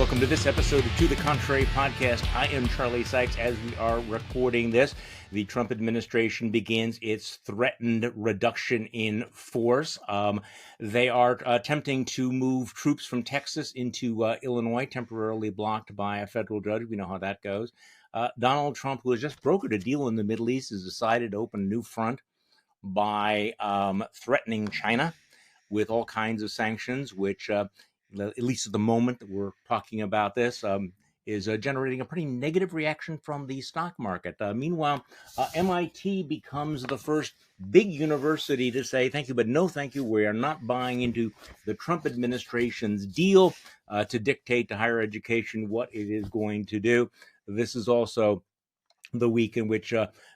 welcome to this episode of To the Contrary podcast. I am Charlie Sykes. As we are recording this, the Trump administration begins its threatened reduction in force. They are attempting to move troops from Texas into Illinois, temporarily blocked by a federal judge. We know how that goes. Donald Trump, who has just brokered a deal in the Middle East, has decided to open a new front by threatening China with all kinds of sanctions, which at least at the moment that we're talking about this, is generating a pretty negative reaction from the stock market. Meanwhile, MIT becomes the first big university to say thank you, but no thank you. We are not buying into the Trump administration's deal to dictate to higher education what it is going to do. This is also the week in which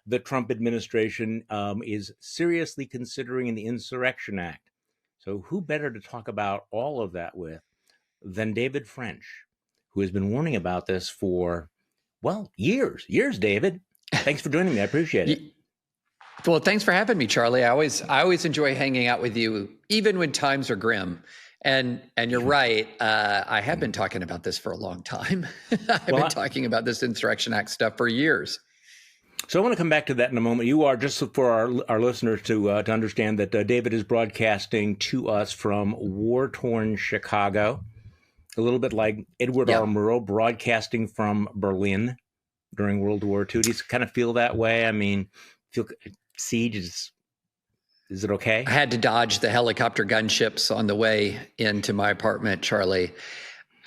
the Trump administration is seriously considering the Insurrection Act. So who better to talk about all of that with than David French, who has been warning about this for, well, years, David. Thanks for joining me. I appreciate it. Well, thanks for having me, Charlie. I always enjoy hanging out with you, even when times are grim. And you're right. I have been talking about this for a long time. I've been talking about this Insurrection Act stuff for years. So I want to come back to that in a moment. You are, just for our listeners to understand, that David is broadcasting to us from war-torn Chicago, a little bit like Edward R. Murrow broadcasting from Berlin during World War II. Do you kind of feel that way? I mean, siege is it okay? I had to dodge the helicopter gunships on the way into my apartment, Charlie.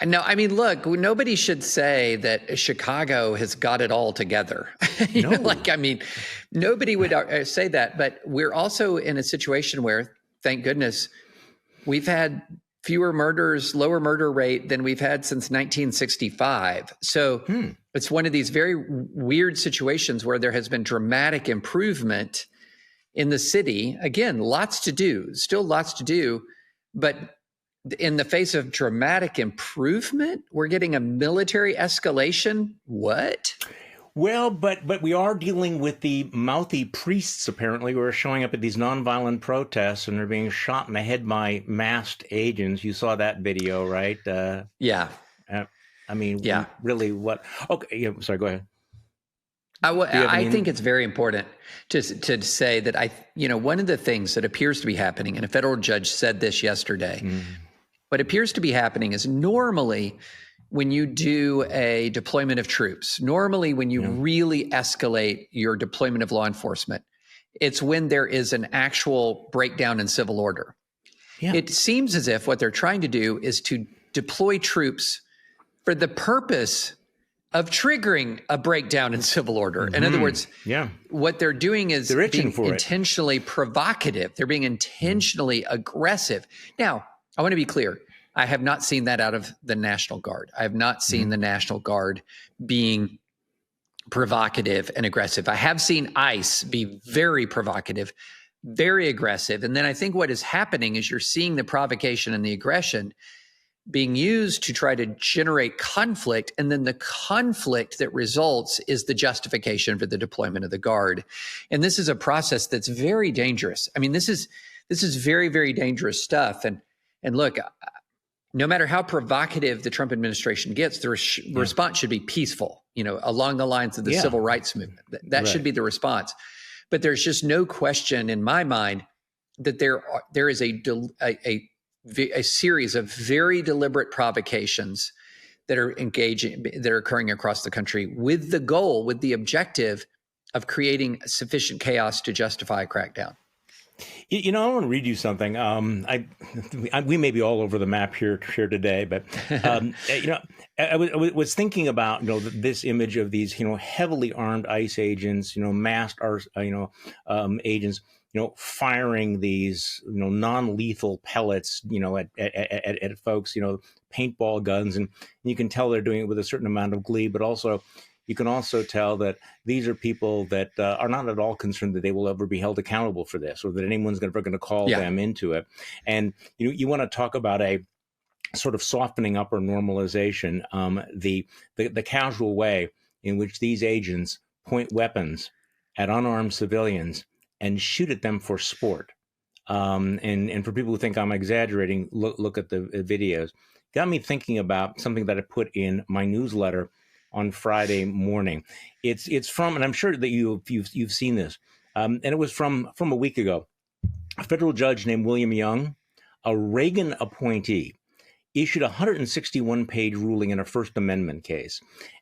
No, I mean, look, nobody should say that Chicago has got it all together. Nobody would say that. But we're also in a situation where, thank goodness, we've had fewer murders, lower murder rate than we've had since 1965. So it's one of these very weird situations where there has been dramatic improvement in the city. Again, still lots to do, but in the face of dramatic improvement, we're getting a military escalation. What? Well, but we are dealing with the mouthy priests, apparently, who are showing up at these nonviolent protests and are being shot in the head by masked agents. You saw that video, right? Yeah. Really what? Okay, yeah, sorry, go ahead. I think it's very important to say that one of the things that appears to be happening, and a federal judge said this yesterday, what appears to be happening is normally when you do a deployment of troops, normally when you really escalate your deployment of law enforcement, it's when there is an actual breakdown in civil order. Yeah. It seems as if what they're trying to do is to deploy troops for the purpose of triggering a breakdown in civil order. In other words, what they're doing is being intentionally provocative. They're being intentionally aggressive. Now, I want to be clear. I have not seen that out of the National Guard. I have not seen the National Guard being provocative and aggressive. I have seen ICE be very provocative, very aggressive. And then I think what is happening is you're seeing the provocation and the aggression being used to try to generate conflict. And then the conflict that results is the justification for the deployment of the Guard. And this is a process that's very dangerous. I mean, this is very, very dangerous stuff. And look, no matter how provocative the Trump administration gets, the response should be peaceful, along the lines of the civil rights movement. That should be the response. But there's just no question in my mind that there is a series of very deliberate provocations that are occurring across the country with the objective of creating sufficient chaos to justify a crackdown. I want to read you something. We may be all over the map here today, but I was thinking about this image of these heavily armed ICE agents, masked agents, firing these non-lethal pellets, at folks, paintball guns, and you can tell they're doing it with a certain amount of glee, but also you can also tell that these are people that are not at all concerned that they will ever be held accountable for this, or that anyone's ever going to call them into it. And you want to talk about a sort of softening up or normalization, the casual way in which these agents point weapons at unarmed civilians and shoot at them for sport. And for people who think I'm exaggerating, look at the videos. Got me thinking about something that I put in my newsletter on Friday morning. It's from, and I'm sure that you've seen this, and it was from a week ago. A federal judge named William Young, a Reagan appointee, issued a 161-page ruling in a First Amendment case,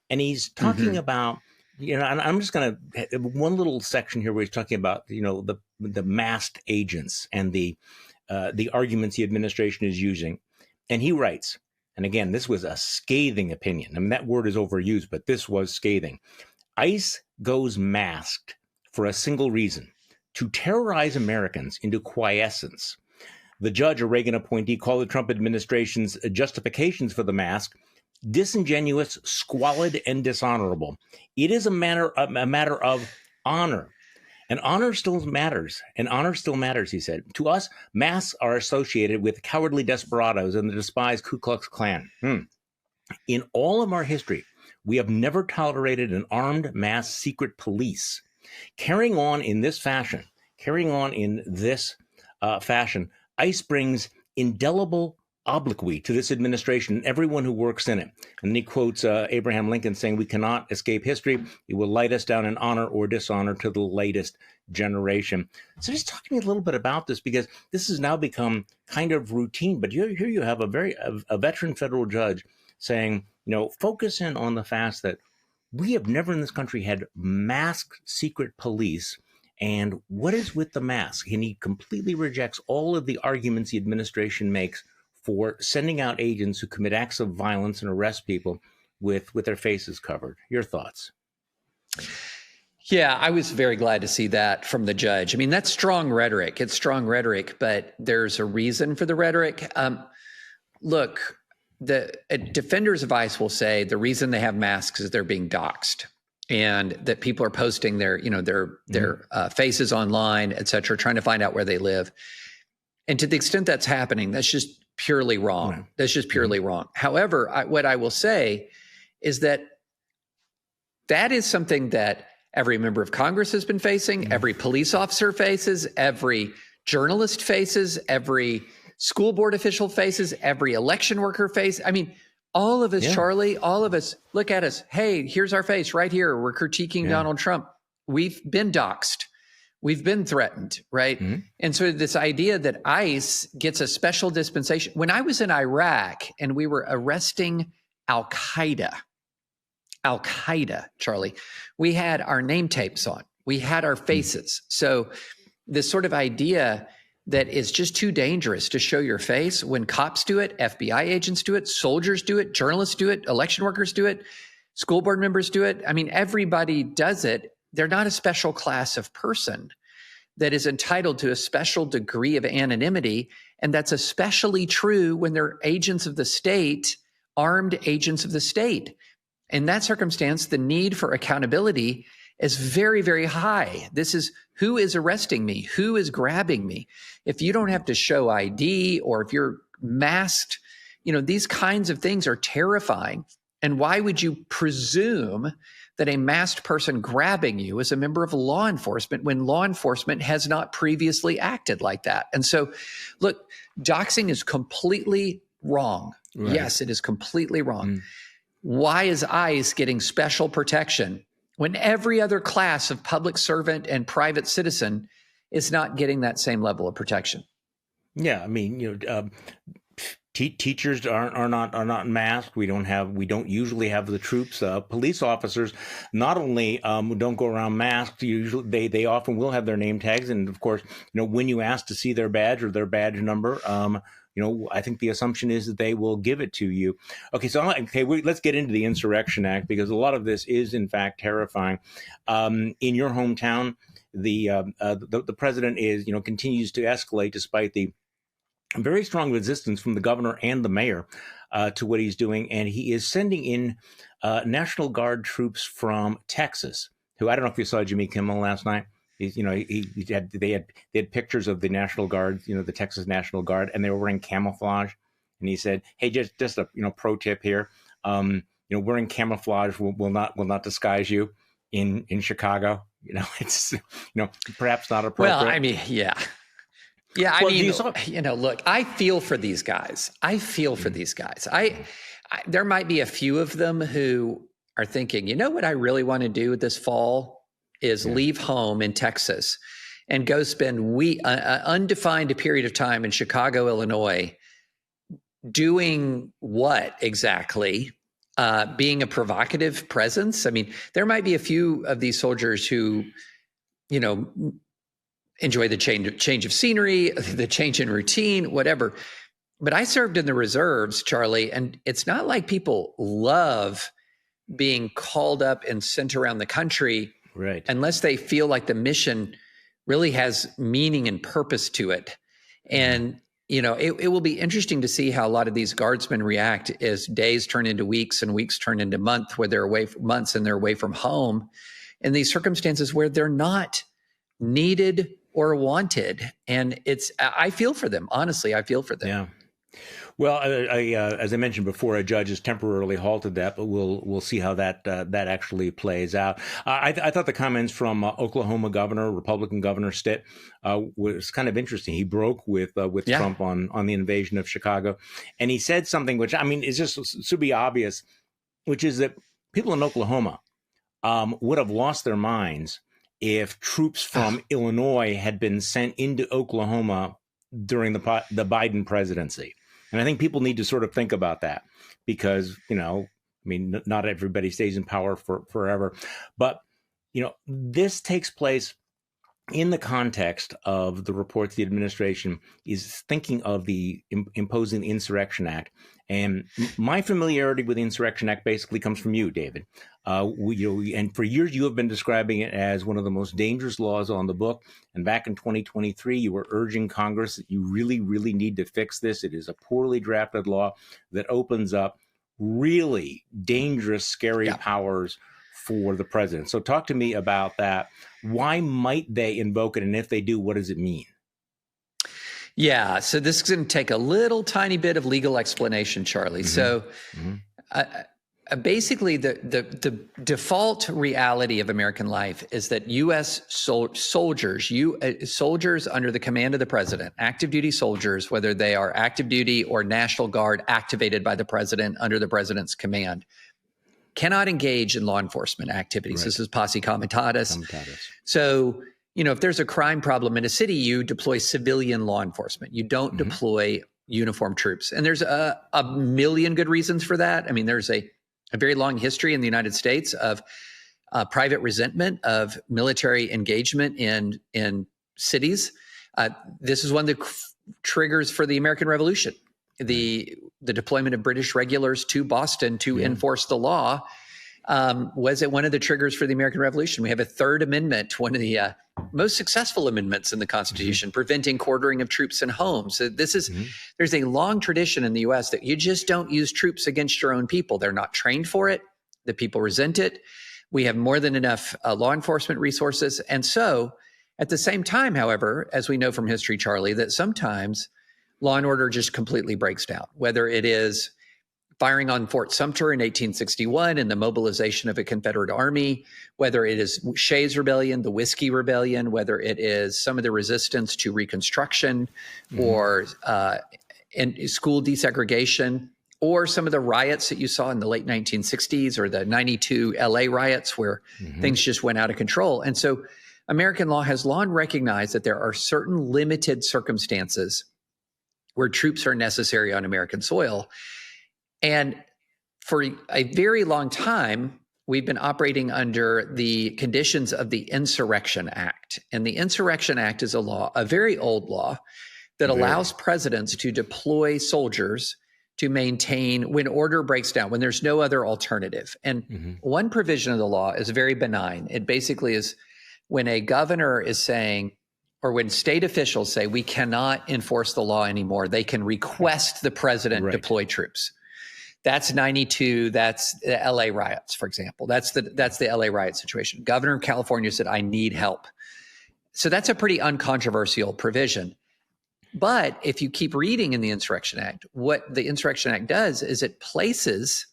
and he's talking about, and I'm just going to one little section here where he's talking about the masked agents and the arguments the administration is using, and he writes. And again, this was a scathing opinion. I mean, that word is overused, but this was scathing. ICE goes masked for a single reason: to terrorize Americans into quiescence. The judge, a Reagan appointee, called the Trump administration's justifications for the mask disingenuous, squalid, and dishonorable. It is a matter of honor. And honor still matters. And honor still matters, he said. To us, masks are associated with cowardly desperados and the despised Ku Klux Klan. In all of our history, we have never tolerated an armed mass secret police. Carrying on in this fashion, ICE brings indelible obloquy to this administration and everyone who works in it. And he quotes Abraham Lincoln saying, "We cannot escape history. It will light us down in honor or dishonor to the latest generation." So just talk to me a little bit about this, because this has now become kind of routine. But here you have a veteran federal judge saying, focus in on the fact that we have never in this country had masked secret police. And what is with the mask? And he completely rejects all of the arguments the administration makes for sending out agents who commit acts of violence and arrest people with their faces covered. Your thoughts? Yeah, I was very glad to see that from the judge. I mean, that's strong rhetoric. It's strong rhetoric, but there's a reason for the rhetoric. Look, the defenders of ICE will say the reason they have masks is they're being doxxed, and that people are posting their faces online, et cetera, trying to find out where they live. And to the extent that's happening, that's just purely wrong. Right. That's just purely wrong. However, what I will say is that is something that every member of Congress has been facing, every police officer faces, every journalist faces, every school board official faces, every election worker faces. I mean, all of us, Charlie, all of us, look at us. Hey, here's our face right here. We're critiquing Donald Trump. We've been doxxed. We've been threatened, right? And so this idea that ICE gets a special dispensation. When I was in Iraq and we were arresting Al-Qaeda, Charlie, we had our name tapes on. We had our faces. So this sort of idea that is just too dangerous to show your face, when cops do it, FBI agents do it, soldiers do it, journalists do it, election workers do it, school board members do it. I mean, everybody does it. They're not a special class of person that is entitled to a special degree of anonymity. And that's especially true when they're agents of the state, armed agents of the state. In that circumstance, the need for accountability is very, very high. This is who is arresting me, who is grabbing me. If you don't have to show ID, or if you're masked, these kinds of things are terrifying. And why would you presume that a masked person grabbing you is a member of law enforcement when law enforcement has not previously acted like that? And so, look, doxing is completely wrong. Right. Yes, it is completely wrong. Why is ICE getting special protection when every other class of public servant and private citizen is not getting that same level of protection? Yeah, I mean, teachers are not masked. We don't usually have the troops. Police officers not only don't go around masked. Usually, they often will have their name tags, and of course, when you ask to see their badge or their badge number, I think the assumption is that they will give it to you. Okay, so let's get into the Insurrection Act, because a lot of this is in fact terrifying. In your hometown, the president continues to escalate despite the very strong resistance from the governor and the mayor to what he's doing, and he is sending in National Guard troops from Texas. Who, I don't know if you saw Jimmy Kimmel last night. They had pictures of the National Guard, the Texas National Guard, and they were wearing camouflage. And he said, "Hey, just a pro tip here. Wearing camouflage will not disguise you in Chicago. It's perhaps not appropriate." Well, I mean, yeah. Yeah, I mean, look, I feel for these guys. There might be a few of them who are thinking, you know what I really want to do this fall is leave home in Texas and go spend an undefined period of time in Chicago, Illinois, doing what exactly? Being a provocative presence. I mean, there might be a few of these soldiers who, enjoy the change of scenery, the change in routine, whatever. But I served in the reserves, Charlie, and it's not like people love being called up and sent around the country, right, unless they feel like the mission really has meaning and purpose to it. And it will be interesting to see how a lot of these guardsmen react as days turn into weeks and weeks turn into months, where they're away from months and they're away from home in these circumstances where they're not needed or wanted. And I feel for them. Honestly, I feel for them. Yeah. Well, as I mentioned before, a judge has temporarily halted that, but we'll see how that actually plays out. I thought the comments from Oklahoma Republican Governor Stitt, was kind of interesting. He broke with Trump on the invasion of Chicago, and he said something which, I mean, is just should be obvious, which is that people in Oklahoma would have lost their minds if troops from Illinois had been sent into Oklahoma during the Biden presidency. And I think people need to sort of think about that because, not everybody stays in power forever. But, this takes place in the context of the reports the administration is thinking of the imposing the Insurrection Act. And my familiarity with the Insurrection Act basically comes from you, David. And for years you have been describing it as one of the most dangerous laws on the book. And back in 2023, you were urging Congress that you really, really need to fix this. It is a poorly drafted law that opens up really dangerous, scary powers for the president. So talk to me about that. Why might they invoke it? And if they do, what does it mean? Yeah, so this is going to take a little tiny bit of legal explanation, Charlie. So basically, the default reality of American life is that U.S. soldiers under the command of the president, active duty soldiers, whether they are active duty or National Guard activated by the president under the president's command, cannot engage in law enforcement activities. Right. This is posse comitatus. So, if there's a crime problem in a city, you deploy civilian law enforcement. You don't deploy uniformed troops. And there's a million good reasons for that. I mean, there's a very long history in the United States of private resentment of military engagement in cities. This is one of the triggers for the American Revolution. The deployment of British regulars to Boston to enforce the law was one of the triggers for the American Revolution. We have a Third Amendment, one of the most successful amendments in the Constitution, preventing quartering of troops in homes. So this is there's a long tradition in the U.S. that you just don't use troops against your own people. They're not trained for it. The people resent it. We have more than enough law enforcement resources. And so at the same time, however, as we know from history, Charlie, that sometimes law and order just completely breaks down, whether it is firing on Fort Sumter in 1861 and the mobilization of a Confederate army, whether it is Shays' Rebellion, the Whiskey Rebellion, whether it is some of the resistance to Reconstruction or in school desegregation, or some of the riots that you saw in the late 1960s or the 92 LA riots where things just went out of control. And so American law has long recognized that there are certain limited circumstances where troops are necessary on American soil. And for a very long time, we've been operating under the conditions of the Insurrection Act. And the Insurrection Act is a law, a very old law, that allows presidents to deploy soldiers to maintain when order breaks down, when there's no other alternative. And one provision of the law is very benign. It basically is when a governor is saying, or when state officials say, we cannot enforce the law anymore, they can request the president deploy troops. That's 92. That's the LA riots, for example. That's the LA riot situation. Governor of California said, I need help. So that's a pretty uncontroversial provision. But if you keep reading in the Insurrection Act, what the Insurrection Act does is it places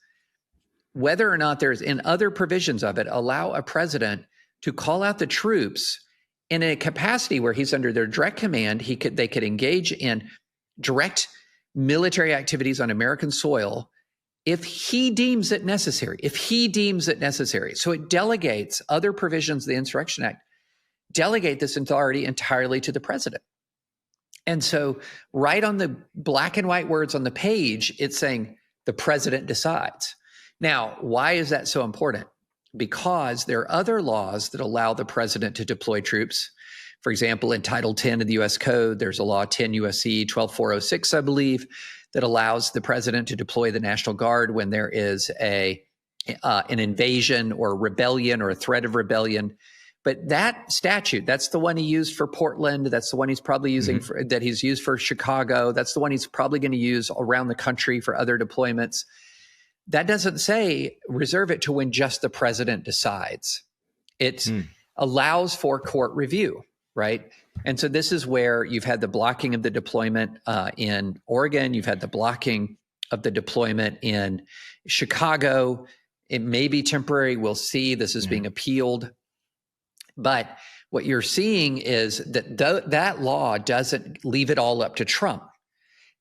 whether or not there's in other provisions of it, allow a president to call out the troops in a capacity where he's under their direct command, they could engage in direct military activities on American soil if he deems it necessary. So it delegates other provisions of the Insurrection Act, delegate this authority entirely to the president. And so right on the black and white words on the page, it's saying the president decides. Now, why is that so important? Because there are other laws that allow the president to deploy troops. For example, in Title 10 of the U.S. Code, there's a law 10 U.S.C. 12406, I believe, that allows the president to deploy the National Guard when there is an invasion or a rebellion or a threat of rebellion. But that statute, that's the one he used for Portland. That's the one he's probably using that he's used for Chicago. That's the one he's probably going to use around the country for other deployments. That doesn't say reserve it to when just the president decides. It allows for court review, right? And so this is where you've had the blocking of the deployment in Oregon. You've had the blocking of the deployment in Chicago. It may be temporary. We'll see. This is being appealed. But what you're seeing is that that law doesn't leave it all up to Trump.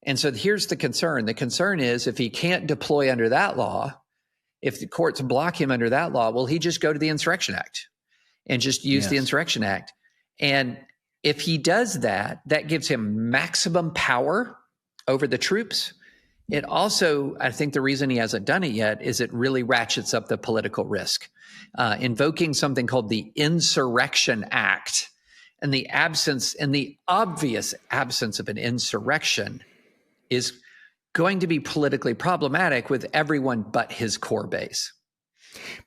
And so here's the concern. The concern is if he can't deploy under that law, if the courts block him under that law, will he just go to the Insurrection Act and just use the Insurrection Act? And if he does that, that gives him maximum power over the troops. It also, I think the reason he hasn't done it yet is it really ratchets up the political risk. Invoking something called the Insurrection Act and the obvious absence of an insurrection is going to be politically problematic with everyone but his core base.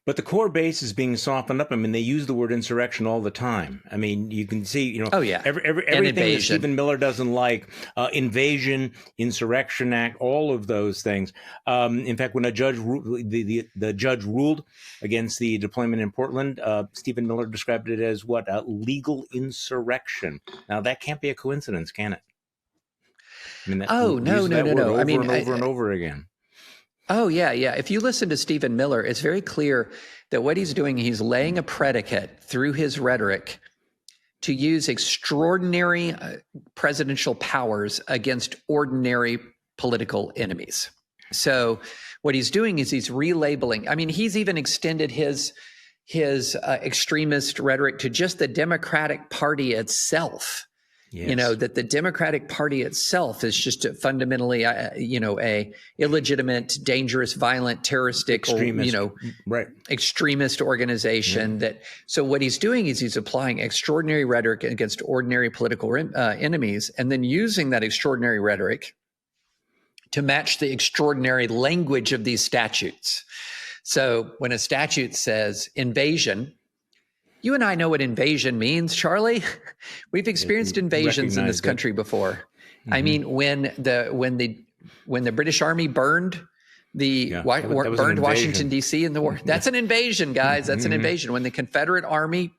But the core base is being softened up. I mean, they use the word insurrection all the time. I mean, you can see, everything that Stephen Miller doesn't like, invasion, Insurrection Act, all of those things. In fact, when a judge, the judge ruled against the deployment in Portland, Stephen Miller described it as what? A legal insurrection. Now, that can't be a coincidence, can it? I mean, no. Over and over again. Oh, yeah. If you listen to Stephen Miller, it's very clear that what he's doing, he's laying a predicate through his rhetoric to use extraordinary presidential powers against ordinary political enemies. So what he's doing is he's relabeling. I mean, he's even extended his extremist rhetoric to just the Democratic Party itself. Yes. That the Democratic Party itself is just fundamentally, a illegitimate, dangerous, violent, terroristic, extremist organization. So what he's doing is he's applying extraordinary rhetoric against ordinary political enemies, and then using that extraordinary rhetoric to match the extraordinary language of these statutes. So when a statute says invasion, you and I know what invasion means, Charlie. We've experienced invasions in this country before. Mm-hmm. I mean, when the British Army burned Washington D.C. in the war, that's an invasion, guys. That's an invasion. When the Confederate Army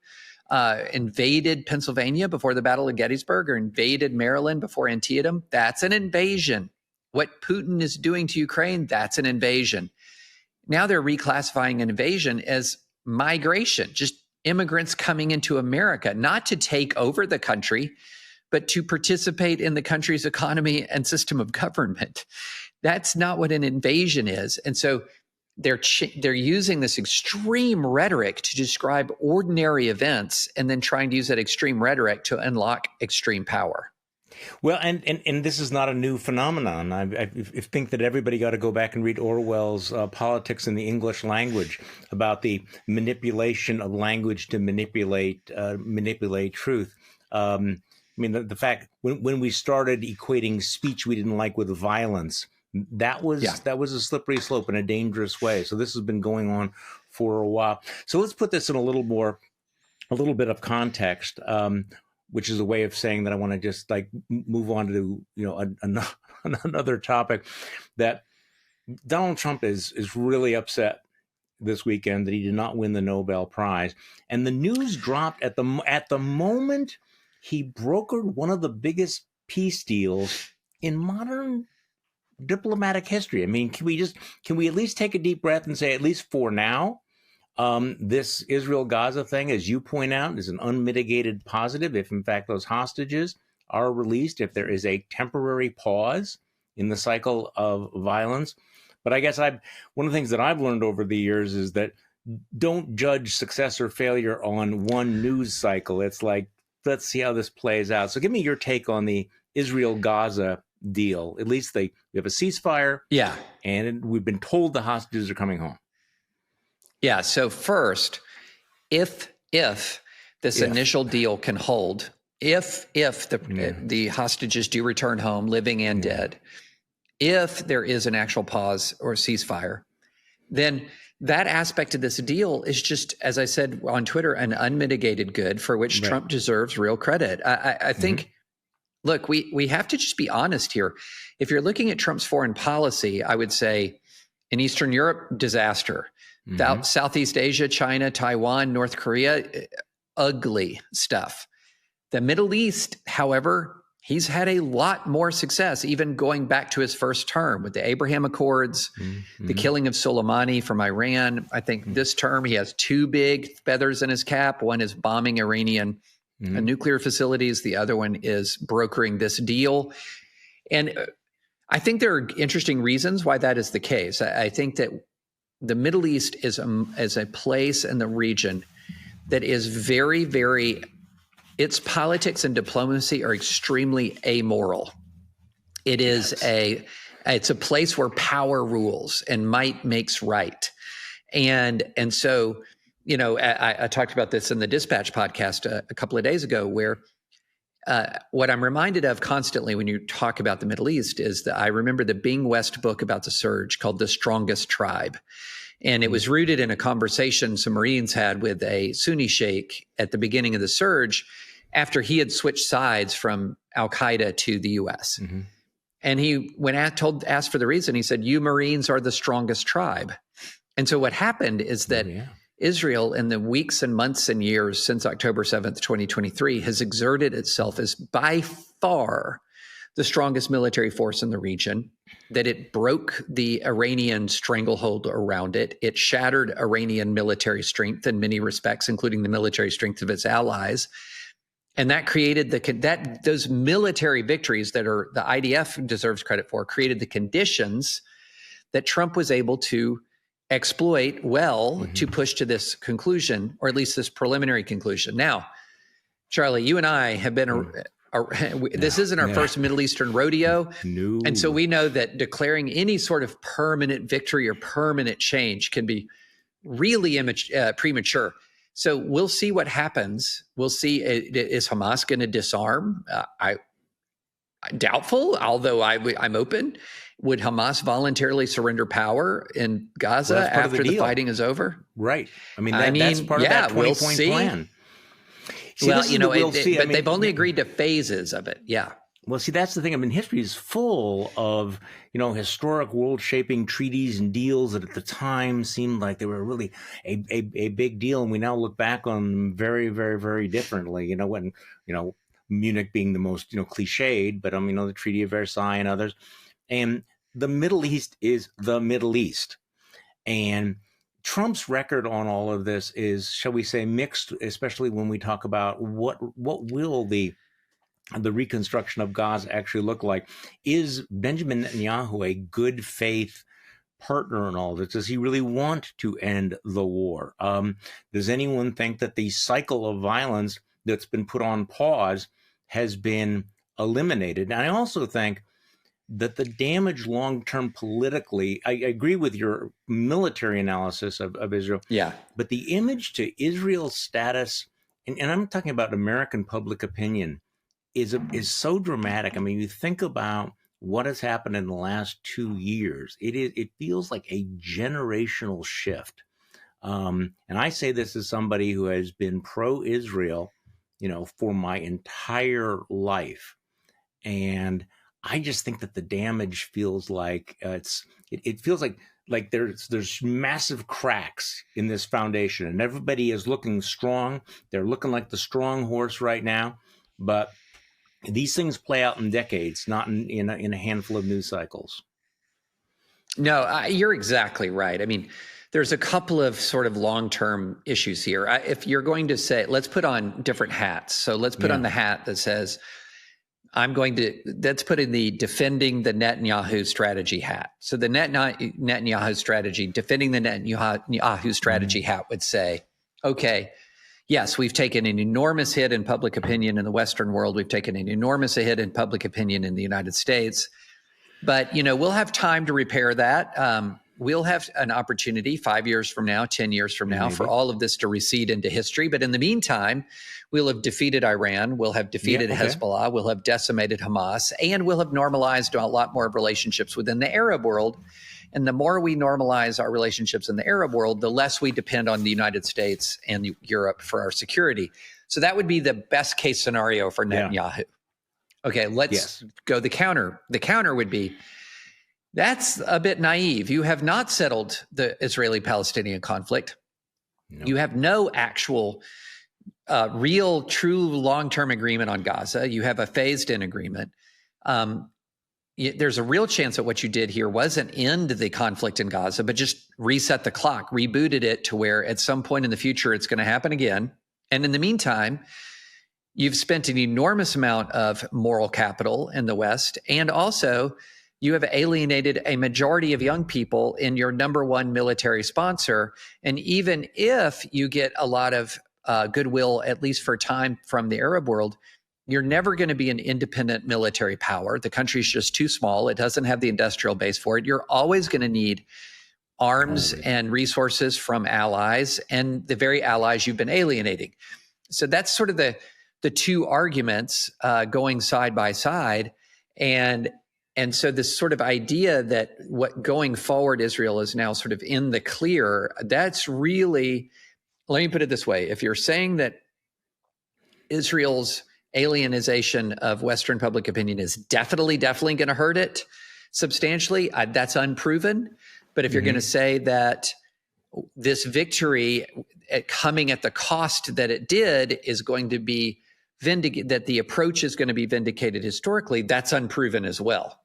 invaded Pennsylvania before the Battle of Gettysburg, or invaded Maryland before Antietam, that's an invasion. What Putin is doing to Ukraine, that's an invasion. Now they're reclassifying an invasion as migration, just immigrants coming into America, not to take over the country, but to participate in the country's economy and system of government. That's not what an invasion is. And so they're using this extreme rhetoric to describe ordinary events and then trying to use that extreme rhetoric to unlock extreme power. Well, and this is not a new phenomenon. I think that everybody got to go back and read Orwell's Politics in the English Language about the manipulation of language to manipulate truth. I mean, the fact when we started equating speech we didn't like with violence, that was a slippery slope in a dangerous way. So this has been going on for a while. So let's put this in a little bit of context. Which is a way of saying that I want to just move on to another topic, that Donald Trump is really upset this weekend that he did not win the Nobel Prize, and the news dropped at the moment he brokered one of the biggest peace deals in modern diplomatic history. I mean, can we at least take a deep breath and say, at least for now, This Israel-Gaza thing, as you point out, is an unmitigated positive if, in fact, those hostages are released, if there is a temporary pause in the cycle of violence. But I guess one of the things that I've learned over the years is that don't judge success or failure on one news cycle. It's like, let's see how this plays out. So give me your take on the Israel-Gaza deal. At least we have a ceasefire. Yeah. And we've been told the hostages are coming home. Yeah. So first, if this initial deal can hold, if the hostages do return home, living and dead, if there is an actual pause or ceasefire, then that aspect of this deal is just, as I said on Twitter, an unmitigated good for which Trump deserves real credit. I think, look, we have to just be honest here. If you're looking at Trump's foreign policy, I would say in Eastern Europe, disaster. Southeast Asia, China, Taiwan, North Korea, ugly stuff. The Middle East, however, he's had a lot more success, even going back to his first term with the Abraham Accords, the killing of Soleimani from Iran. I think this term he has two big feathers in his cap. One is bombing Iranian nuclear facilities. The other one is brokering this deal. And I think there are interesting reasons why that is the case. I think that the Middle East is a place in the region that is very, very, its politics and diplomacy are extremely amoral. It is it's a place where power rules and might makes right. And so, I talked about this in the Dispatch podcast a couple of days ago, where what I'm reminded of constantly when you talk about the Middle East is that I remember the Bing West book about the surge called The Strongest Tribe. And it was rooted in a conversation some Marines had with a Sunni sheikh at the beginning of the surge after he had switched sides from Al-Qaeda to the U.S. And he, when asked for the reason, he said, "You Marines are the strongest tribe." And so what happened is that Israel, in the weeks and months and years since October 7th, 2023, has exerted itself as by far the strongest military force in the region, that it broke the Iranian stranglehold around it. It shattered Iranian military strength in many respects, including the military strength of its allies. And that created those military victories that are the IDF deserves credit for, created the conditions that Trump was able to exploit to push to this conclusion, or at least this preliminary conclusion. Now, Charlie, you and I have been this isn't our first Middle Eastern rodeo. No. And so we know that declaring any sort of permanent victory or permanent change can be really premature. So we'll see what happens. We'll see, is Hamas going to disarm? Doubtful, although I'm open. Would Hamas voluntarily surrender power in Gaza after the fighting is over? Right. I mean, that's part of that 20-point plan. But they've only agreed to phases of it. Yeah. Well, see, that's the thing. I mean, history is full of, historic world-shaping treaties and deals that at the time seemed like they were really a big deal. And we now look back on them very, very, very differently. When, Munich being the most, cliched, but, the Treaty of Versailles and others. And the Middle East is the Middle East. And Trump's record on all of this is, shall we say, mixed, especially when we talk about what will the reconstruction of Gaza actually look like. Is Benjamin Netanyahu a good faith partner in all of this? Does he really want to end the war? Does anyone think that the cycle of violence that's been put on pause has been eliminated? And I also think that the damage long-term politically, I agree with your military analysis of Israel. Yeah. But the image to Israel's status, and I'm talking about American public opinion, is so dramatic. I mean, you think about what has happened in the last 2 years. It feels like a generational shift. And I say this as somebody who has been pro-Israel, for my entire life. And I just think that the damage feels like it feels like there's massive cracks in this foundation, and everybody is looking strong. They're looking like the strong horse right now, but these things play out in decades, not in a handful of news cycles. No, you're exactly right. I mean, there's a couple of sort of long-term issues here. If you're going to say, let's put on different hats. So let's put on the hat that says, let's put in the defending the Netanyahu strategy hat. So the Netanyahu strategy, defending the Netanyahu strategy hat would say, okay, yes, we've taken an enormous hit in public opinion in the Western world. We've taken an enormous hit in public opinion in the United States. But, we'll have time to repair that. We'll have an opportunity 5 years from now, 10 years from now, for all of this to recede into history. But in the meantime, we'll have defeated Iran. We'll have defeated Hezbollah. We'll have decimated Hamas. And we'll have normalized a lot more of relationships within the Arab world. And the more we normalize our relationships in the Arab world, the less we depend on the United States and Europe for our security. So that would be the best case scenario for Netanyahu. Yeah. Okay, let's go the counter. The counter would be, that's a bit naive. You have not settled the Israeli-Palestinian conflict. No. You have no actual, real, true long-term agreement on Gaza. You have a phased-in agreement. There's a real chance that what you did here wasn't end the conflict in Gaza, but just reset the clock, rebooted it to where at some point in the future it's going to happen again. And in the meantime, you've spent an enormous amount of moral capital in the West, and also you have alienated a majority of young people in your number one military sponsor. And even if you get a lot of goodwill, at least for time, from the Arab world, you're never going to be an independent military power. The country's just too small. It doesn't have the industrial base for it. You're always going to need arms and resources from allies, and the very allies you've been alienating. So that's sort of the two arguments going side by side. And so this sort of idea that what going forward, Israel is now sort of in the clear, that's really, let me put it this way. If you're saying that Israel's alienization of Western public opinion is definitely going to hurt it substantially, that's unproven. But if you're going to say that this victory coming at the cost that it did is going to be that the approach is going to be vindicated historically, that's unproven as well.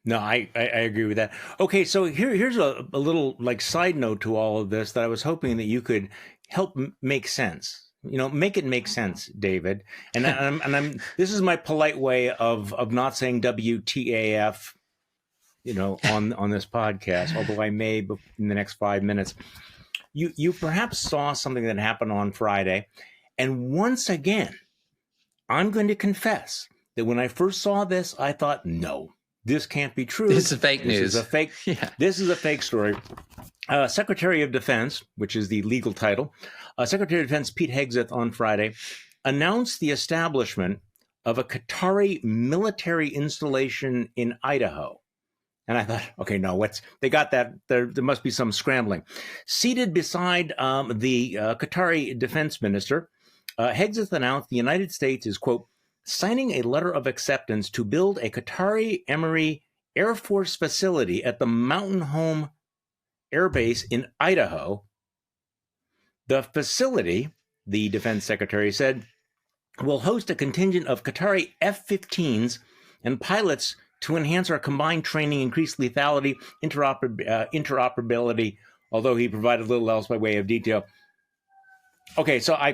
No, I agree with that. Okay, so here's a little like side note to all of this that I was hoping that you could help make sense. Make it make sense, David. And I'm this is my polite way of not saying WTAF, on this podcast, although I may in the next 5 minutes. You perhaps saw something that happened on Friday, and once again, I'm going to confess that when I first saw this, I thought, no, this can't be true. This is fake news. This is a fake. Yeah. This is a fake story. Secretary of Defense, which is the legal title, Secretary of Defense Pete Hegseth on Friday announced the establishment of a Qatari military installation in Idaho. And I thought, okay, no, they got that. There must be some scrambling. Seated beside the Qatari defense minister, Hegseth announced the United States is, quote, signing a letter of acceptance to build a Qatari Emery Air Force facility at the Mountain Home Air Base in Idaho. The facility, the defense secretary said, will host a contingent of Qatari F-15s and pilots to enhance our combined training, increase lethality, interoperability, although he provided little else by way of detail. Okay, so I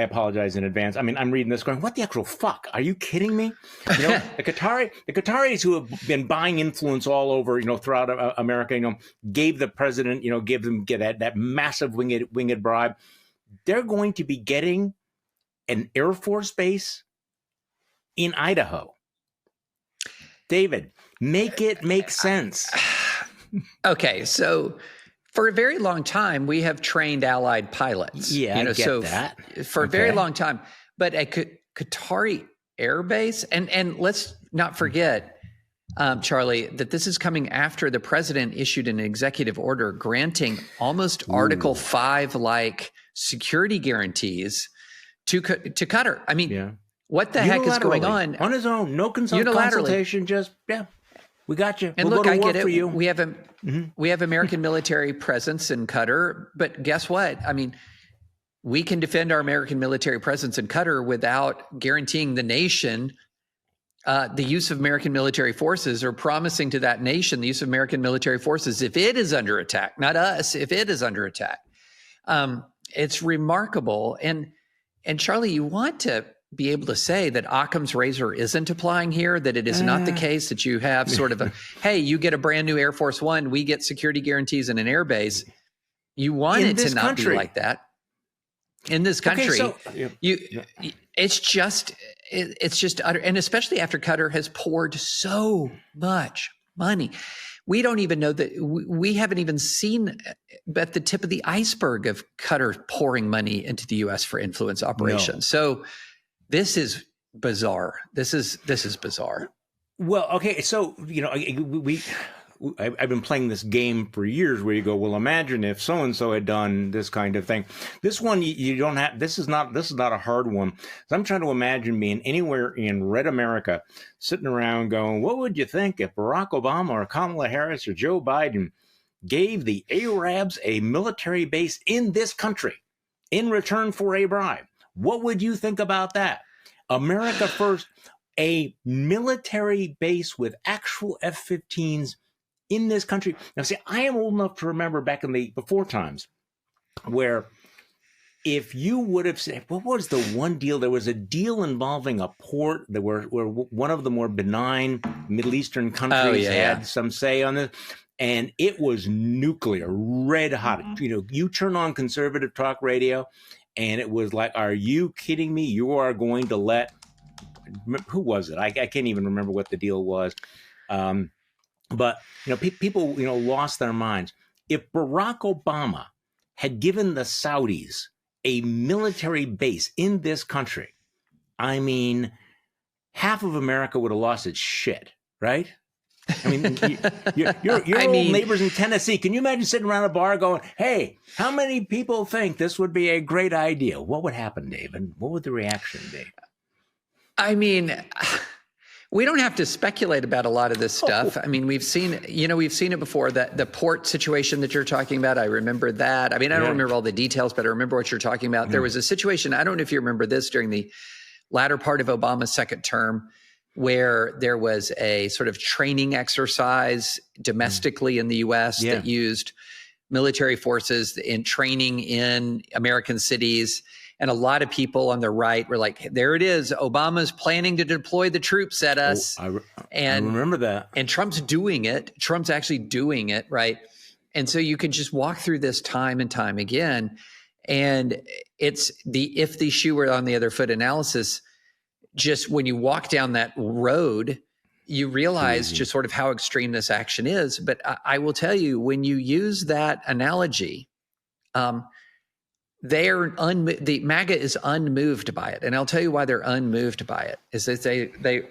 apologize in advance. I mean, I'm reading this going, what the actual fuck? Are you kidding me? The Qataris who have been buying influence all over, throughout America, gave the president, get that massive winged bribe. They're going to be getting an Air Force base in Idaho. David, make it make sense. Okay, so for a very long time, we have trained Allied pilots. Yeah, I get that. For a very long time. But a Qatari Air Base, and let's not forget, Charlie, that this is coming after the president issued an executive order granting almost Article 5-like security guarantees to Qatar. I mean, what the heck is going on? On his own, no consultation, just, we got you. And look, I get it. We have American military presence in Qatar, but guess what? I mean, we can defend our American military presence in Qatar without guaranteeing the nation the use of American military forces, or promising to that nation the use of American military forces if it is under attack, not us, if it is under attack. It's remarkable. And Charlie, you want to be able to say that Occam's razor isn't applying here, that it is not the case that you have sort of a, hey, you get a brand new Air Force One, we get security guarantees in an air base. You want it to not be like that. In this country, it's just utter, and especially after Qatar has poured so much money. We don't even know that we haven't even seen at the tip of the iceberg of Qatar pouring money into the U.S. for influence operations. No. So this is bizarre. This is bizarre. Well, okay. So, I've been playing this game for years where you go, well, imagine if so-and-so had done this kind of thing. This one, you don't have, this is not a hard one. So I'm trying to imagine being anywhere in red America, sitting around going, what would you think if Barack Obama or Kamala Harris or Joe Biden gave the Arabs a military base in this country in return for a bribe? What would you think about that? America first, a military base with actual F-15s in this country. Now, see, I am old enough to remember back in the before times where if you would have said, what was the one deal? There was a deal involving a port that where one of the more benign Middle Eastern countries had some say on this, and it was nuclear, red hot. You turn on conservative talk radio, and it was like, are you kidding me? You are going to let, who was it? I can't even remember what the deal was. But, people, lost their minds. If Barack Obama had given the Saudis a military base in this country, I mean, half of America would have lost its shit, right? I mean, your old neighbors in Tennessee, can you imagine sitting around a bar going, hey, how many people think this would be a great idea? What would happen, David? What would the reaction be? I mean, we don't have to speculate about a lot of this stuff. I mean, we've seen it before. That the port situation that you're talking about, I remember that. I mean, I don't remember all the details, but I remember what you're talking about. There was a situation, I don't know if you remember this, during the latter part of Obama's second term, where there was a sort of training exercise domestically in the U.S. that used military forces in training in American cities. And a lot of people on the right were like, there it is. Obama's planning to deploy the troops at us. I remember that. And Trump's doing it. Trump's actually doing it, right? And so you can just walk through this time and time again. And it's the if the shoe were on the other foot analysis. Just when you walk down that road, you realize just sort of how extreme this action is. But I will tell you, when you use that analogy, the MAGA is unmoved by it. And I'll tell you why they're unmoved by it, is that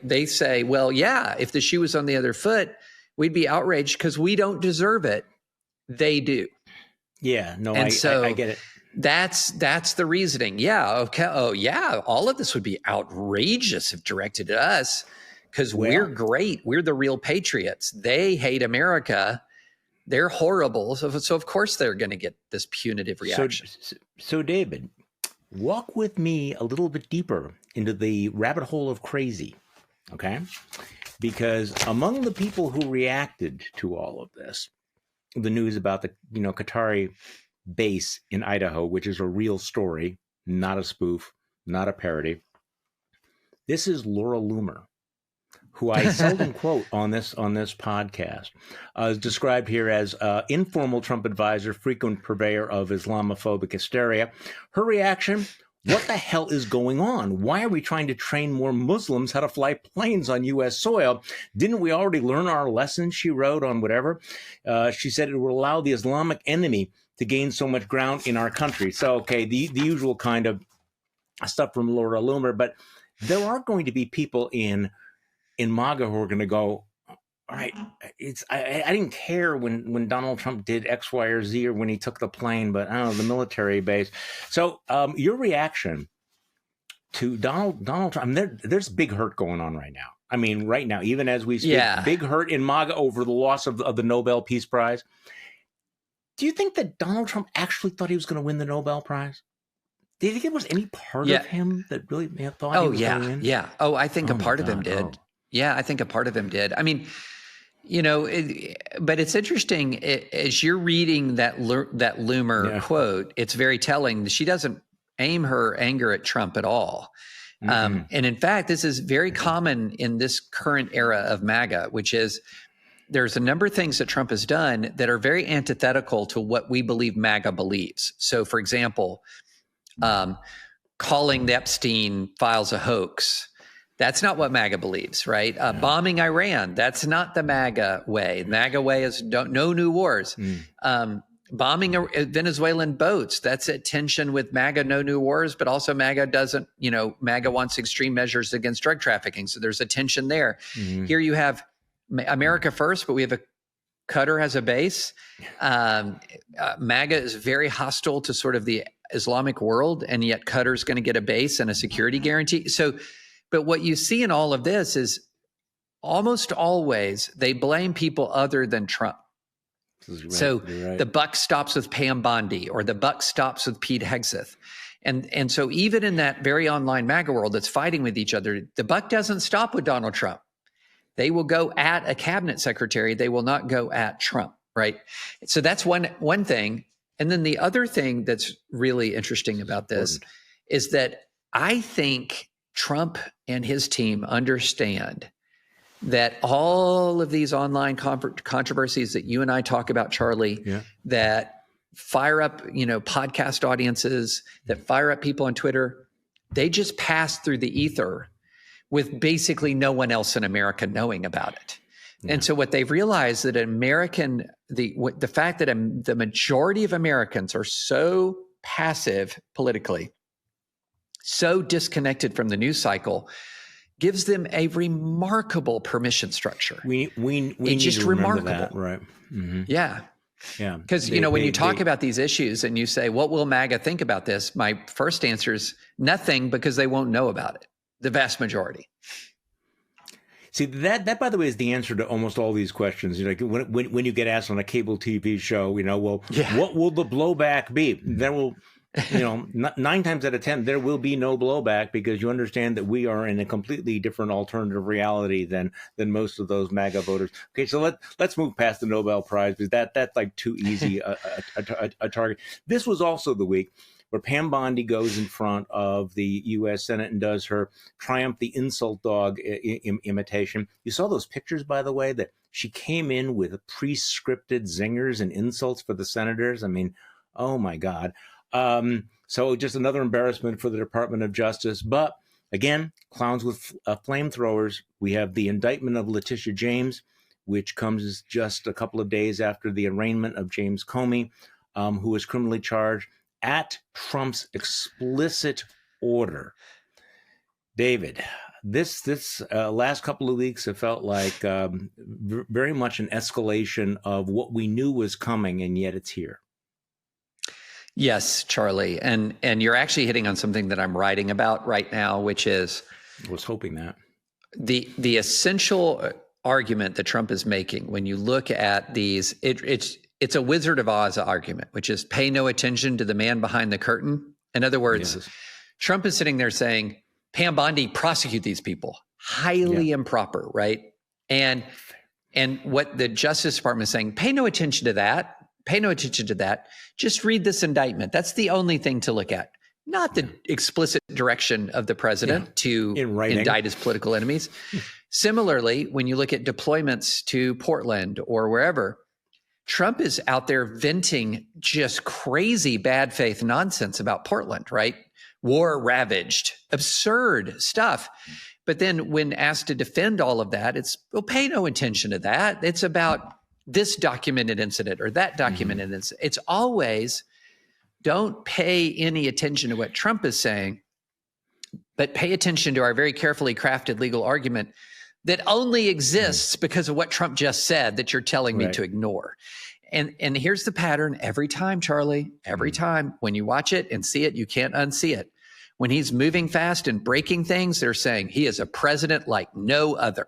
they say, well, yeah, if the shoe was on the other foot, we'd be outraged because we don't deserve it. They do. Yeah, no, I get it. That's the reasoning. Yeah. Okay. Oh, yeah. All of this would be outrageous if directed at us because we're great. We're the real patriots. They hate America. They're horrible. So of course they're going to get this punitive reaction. So David, walk with me a little bit deeper into the rabbit hole of crazy. Okay. Because among the people who reacted to all of this, the news about the, Qatari base in Idaho, which is a real story, not a spoof, not a parody. This is Laura Loomer, who I seldom quote on this podcast, is described here as informal Trump advisor, frequent purveyor of Islamophobic hysteria. Her reaction: what the hell is going on? Why are we trying to train more Muslims how to fly planes on U.S. soil? Didn't we already learn our lesson? She wrote on whatever. She said it would allow the Islamic enemy to gain so much ground in our country. So, okay, the usual kind of stuff from Laura Loomer, but there are going to be people in MAGA who are going to go, all right, I didn't care when Donald Trump did X, Y, or Z, or when he took the plane, but I don't know, the military base. So your reaction to Donald Trump, I mean, there's big hurt going on right now. I mean, right now, even as we speak, big hurt in MAGA over the loss of the Nobel Peace Prize. Do you think that Donald Trump actually thought he was going to win the Nobel Prize? Do you think it was any part of him that really thought he was going to win? Yeah. Oh, I think a part of him did. Yeah, I think a part of him did. I mean, but it's interesting as you're reading that Loomer quote. It's very telling. She doesn't aim her anger at Trump at all. And in fact, this is very common in this current era of MAGA, which is there's a number of things that Trump has done that are very antithetical to what we believe MAGA believes. So, for example, calling the Epstein files a hoax. That's not what MAGA believes, right? Bombing Iran, that's not the MAGA way. MAGA way is no new wars. Bombing Venezuelan boats, that's at tension with MAGA, no new wars, but also MAGA doesn't, MAGA wants extreme measures against drug trafficking. So there's a tension there. Here you have America first, but we have Qatar has a base. MAGA is very hostile to sort of the Islamic world, and yet Qatar's going to get a base and a security guarantee. So, but what you see in all of this is almost always they blame people other than Trump. So the buck stops with Pam Bondi, or the buck stops with Pete Hegseth. And so even in that very online MAGA world that's fighting with each other, the buck doesn't stop with Donald Trump. They will go at a cabinet secretary. They will not go at Trump, right? So that's one thing. And then the other thing that's really interesting about this is that I think Trump and his team understand that all of these online controversies that you and I talk about, Charlie, that fire up, podcast audiences, that fire up people on Twitter, they just pass through the ether with basically no one else in America knowing about it. And so what they've realized that the fact that the majority of Americans are so passive politically, so disconnected from the news cycle, gives them a remarkable permission structure. We need just to remarkable. That, right? Yeah. Because when you talk about these issues and you say, "What will MAGA think about this?" My first answer is nothing, because they won't know about it. The vast majority. See, that by the way is the answer to almost all these questions. Like when you get asked on a cable TV show, what will the blowback be? There will, 9 times out of 10, there will be no blowback, because you understand that we are in a completely different alternative reality than most of those MAGA voters. Okay, so let's move past the Nobel Prize, because that's like too easy a target. This was also the week where Pam Bondi goes in front of the U.S. Senate and does her Triumph the Insult Dog imitation. You saw those pictures, by the way, that she came in with pre-scripted zingers and insults for the senators. I mean, oh my God. So just another embarrassment for the Department of Justice. But again, clowns with flamethrowers. We have the indictment of Letitia James, which comes just a couple of days after the arraignment of James Comey, who was criminally charged at Trump's explicit order. David, this last couple of weeks have felt like very much an escalation of what we knew was coming, and yet it's here. Yes, Charlie, and you're actually hitting on something that I'm writing about right now, which is I was hoping that the essential argument that Trump is making when you look at these, it's a Wizard of Oz argument, which is pay no attention to the man behind the curtain. In other words, Trump is sitting there saying, Pam Bondi, prosecute these people. Highly improper, right? And what the Justice Department is saying, pay no attention to that. Pay no attention to that. Just read this indictment. That's the only thing to look at. Not the explicit direction of the president to indict his political enemies. Similarly, when you look at deployments to Portland or wherever, Trump is out there venting just crazy bad faith nonsense about Portland, right? War ravaged, absurd stuff. But then when asked to defend all of that, pay no attention to that. It's about this documented incident or that documented incident. It's always don't pay any attention to what Trump is saying, but pay attention to our very carefully crafted legal argument that only exists because of what Trump just said that you're telling me to ignore. And here's the pattern every time, Charlie, every time when you watch it and see it, you can't unsee it. When he's moving fast and breaking things, they're saying he is a president like no other.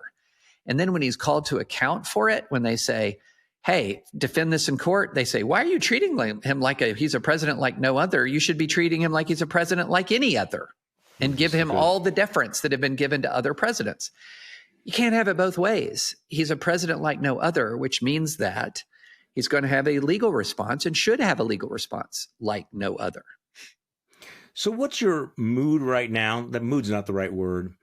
And then when he's called to account for it, when they say, hey, defend this in court, they say, why are you treating him like he's a president like no other? You should be treating him like he's a president like any other and give him all the deference that have been given to other presidents. you can't have it both ways. He's a president like no other, which means that he's going to have a legal response and should have a legal response like no other. So what's your mood right now? That mood's not the right word.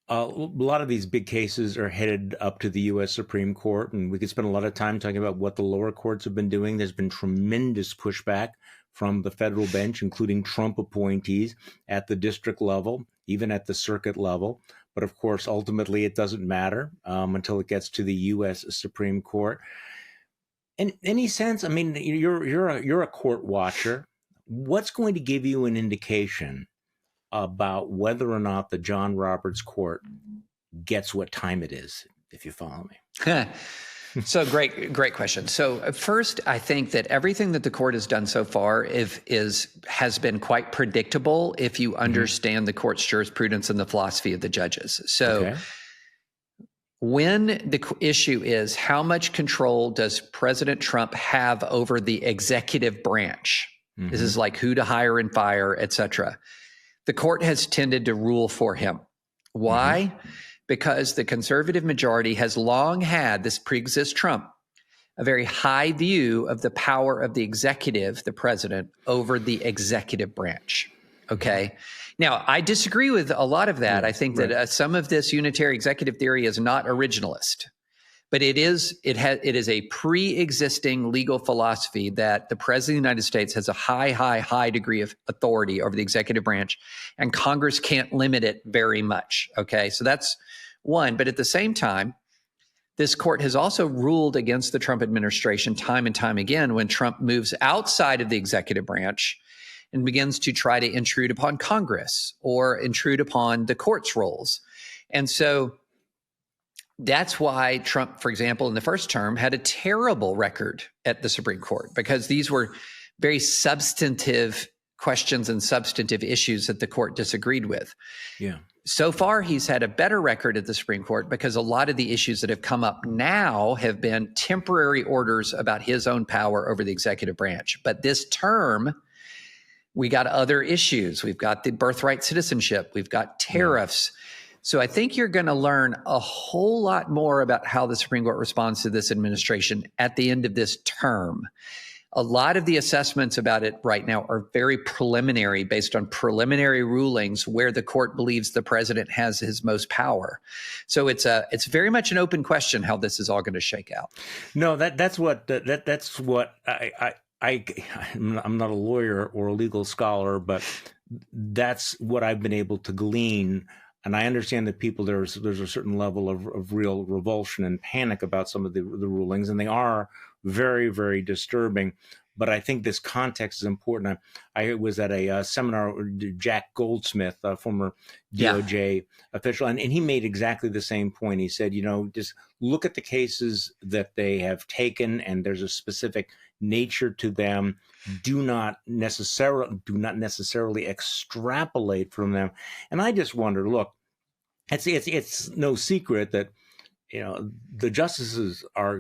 A lot of these big cases are headed up to the U.S. Supreme Court, and we could spend a lot of time talking about what the lower courts have been doing. There's been tremendous pushback from the federal bench, including Trump appointees at the district level, even at the circuit level. But of course, ultimately, it doesn't matter until it gets to the U.S. Supreme Court. In any sense, I mean, you're a court watcher. What's going to give you an indication about whether or not the John Roberts Court gets what time it is, if you follow me? So great question. So first, I think that everything that the court has done so far has been quite predictable if you understand the court's jurisprudence and the philosophy of the judges. So when the issue is how much control does President Trump have over the executive branch? This is like who to hire and fire, et cetera. The court has tended to rule for him. Why? Because the conservative majority has long had, this pre-exists Trump, a very high view of the power of the executive, the president, over the executive branch. Okay. Now, I disagree with a lot of that. I think that some of this unitary executive theory is not originalist. But it is a pre-existing legal philosophy that the president of the United States has a high degree of authority over the executive branch, and Congress can't limit it very much. Okay, so that's one. But at the same time, this court has also ruled against the Trump administration time and time again when Trump moves outside of the executive branch and begins to try to intrude upon Congress or intrude upon the court's roles. And so that's why Trump, for example, in the first term, had a terrible record at the Supreme Court, because these were very substantive questions and substantive issues that the court disagreed with. Yeah. So far, he's had a better record at the Supreme Court because a lot of the issues that have come up now have been temporary orders about his own power over the executive branch. But this term, we got other issues. We've got the birthright citizenship. We've got tariffs. So I think you're going to learn a whole lot more about how the Supreme Court responds to this administration at the end of this term. A lot of the assessments about it right now are very preliminary, based on preliminary rulings where the court believes the president has his most power. So it's very much an open question how this is all going to shake out. No, that's what I'm not a lawyer or a legal scholar, but that's what I've been able to glean. And I understand that there's a certain level of real revulsion and panic about some of the rulings, and they are very, very disturbing. But I think this context is important. I was at a seminar with Jack Goldsmith, a former DOJ official, and he made exactly the same point. He said, just look at the cases that they have taken, and there's a specific nature to them. Do not necessarily extrapolate from them. And I just wonder, look, it's no secret that the justices are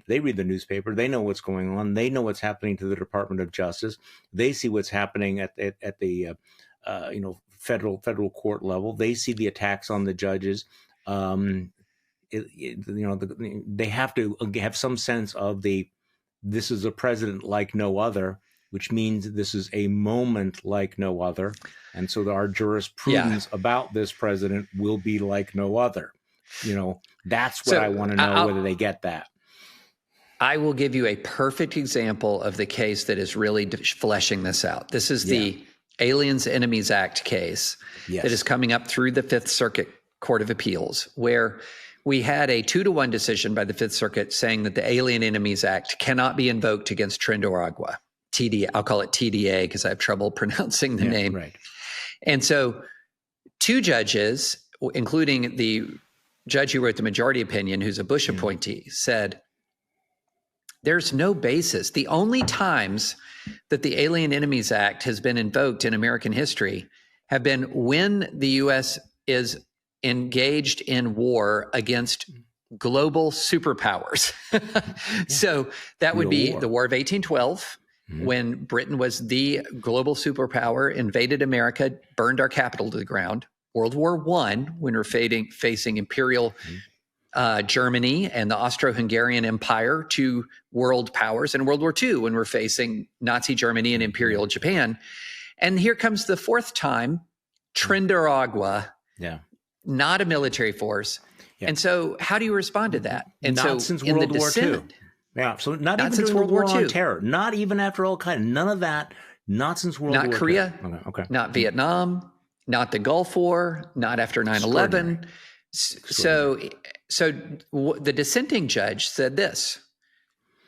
they read the newspaper, they know what's going on, they know what's happening to the Department of Justice, they see what's happening at the federal court level, they see the attacks on the judges. They have to have some sense of this is a president like no other, which means this is a moment like no other. And so our jurisprudence about this president will be like no other. That's what I want to know, whether they get that. I will give you a perfect example of the case that is really fleshing this out. This is the Aliens Enemies Act case that is coming up through the Fifth Circuit Court of Appeals, where we had a 2-1 decision by the Fifth Circuit saying that the Alien Enemies Act cannot be invoked against Trinidad Agua. TDA, I'll call it TDA because I have trouble pronouncing the name. Right. And so 2 judges, including the judge who wrote the majority opinion, who's a Bush appointee, said there's no basis. The only times that the Alien Enemies Act has been invoked in American history have been when the U.S. is engaged in war against global superpowers. So that would be the War of 1812, when Britain was the global superpower, invaded America, burned our capital to the ground. World War I, when we're facing imperial Germany and the Austro-Hungarian Empire, two world powers, in World War II when we're facing Nazi Germany and Imperial Japan. And here comes the fourth time, Trinidad, not a military force. Yeah. And so how do you respond to that? And not so since World War II. Yeah, so not even since World War II. Terror, not even after Al-Qaeda, none of that, not since World War II. Not Korea, not Vietnam, not the Gulf War, not after 9/11. So the dissenting judge said this,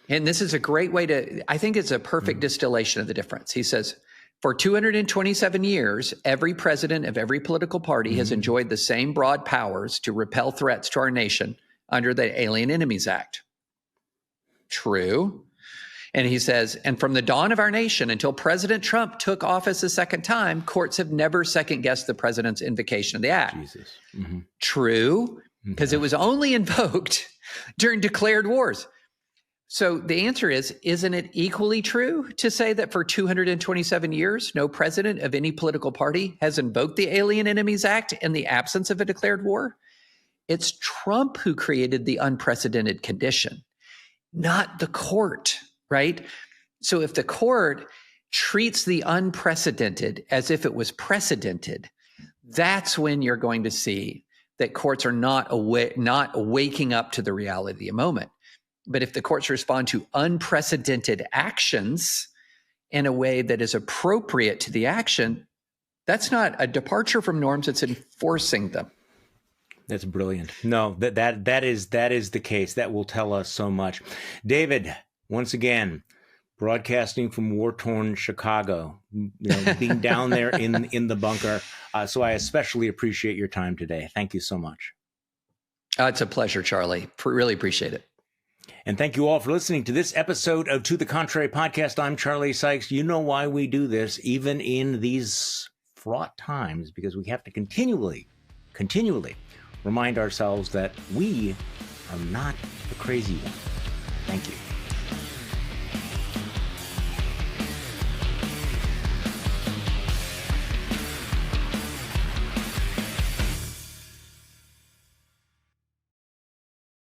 and this is a great way to, I think it's a perfect distillation of the difference. He says, for 227 years, every president of every political party has enjoyed the same broad powers to repel threats to our nation under the Alien Enemies Act. True. And he says, and from the dawn of our nation until President Trump took office a second time, courts have never second-guessed the president's invocation of the act. Jesus. True, because it was only invoked during declared wars. So the answer is, isn't it equally true to say that for 227 years, no president of any political party has invoked the Alien Enemies Act in the absence of a declared war? It's Trump who created the unprecedented condition, not the court, right? So if the court treats the unprecedented as if it was precedented, that's when you're going to see that courts are not waking up to the reality of the moment. But if the courts respond to unprecedented actions in a way that is appropriate to the action, that's not a departure from norms, it's enforcing them. That's brilliant. No, that is the case. That will tell us so much. David, once again, broadcasting from war-torn Chicago, being down there in the bunker. So I especially appreciate your time today. Thank you so much. It's a pleasure, Charlie. Really appreciate it. And thank you all for listening to this episode of To the Contrary Podcast. I'm Charlie Sykes. You know why we do this, even in these fraught times, because we have to continually remind ourselves that we are not the crazy ones. Thank you.